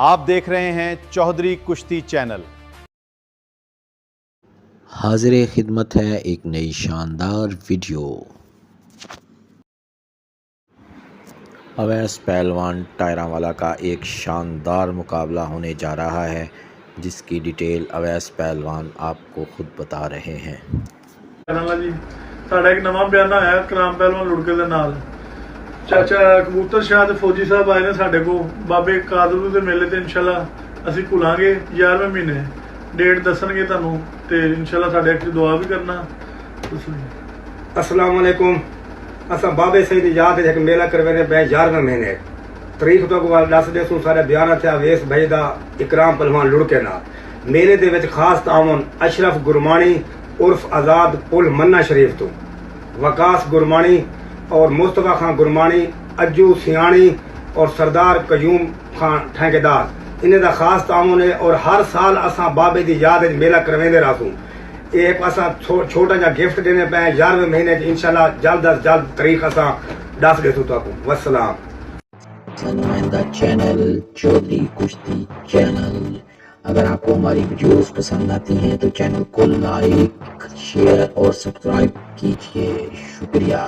آپ دیکھ رہے ہیں چودھری کشتی چینل۔ حاضر خدمت ہے ایک نئی شاندار ویڈیو۔ اویس پہلوان ٹائرانوالا کا ایک شاندار مقابلہ ہونے جا رہا ہے، جس کی ڈیٹیل اویس پہلوان آپ کو خود بتا رہے ہیں۔ جی ساڈا ایک نواں بیانہ آیا کرام پہلوان لڑکے دے نال چاچا کبوتر شاہ تے فوجی صاحب آئے نے ساڈے کو بابے قادر دے میلے تے انشاءاللہ اسی بھولاں گے 11ویں مہینے ڈیٹ دسن گے تانوں تے انشاءاللہ ساڈے ایک دعا بھی کرنا۔ السلام علیکم۔ اساں بابے سید یاد ایک میلہ کروینے پہ 11ویں مہینے تاریخ تو کو دس دے سو سارے بیان تھا ویس بھائی دا اکرام پہلوان لڑکے نال میلے دے وچ خاص تعاون اشرف گرمانی عرف آزاد پل منا شریف تو وکاس گرمانی اور مصطفیٰ خان گرمانی اجو سیانی اور سردار قیوم خان ٹھیکیدار انہیں دا خاص تعاون ہے، اور ہر سال اساں بابے دی یاد میلہ کرویندے رہسوں۔ ایک اساں چھوٹا جا گفٹ دینے پہ 11ویں مہینے انشاءاللہ جلد از جلد تاریخ اساں دس دے سو تاکو۔ والسلام۔ نمائندہ چینل چودھری کشتی چینل، اگر آپ کو ہماری ویڈیوز پسند آتی ہیں تو چینل کو لائک، شیئر اور سبسکرائب کیجیے۔ شکریہ۔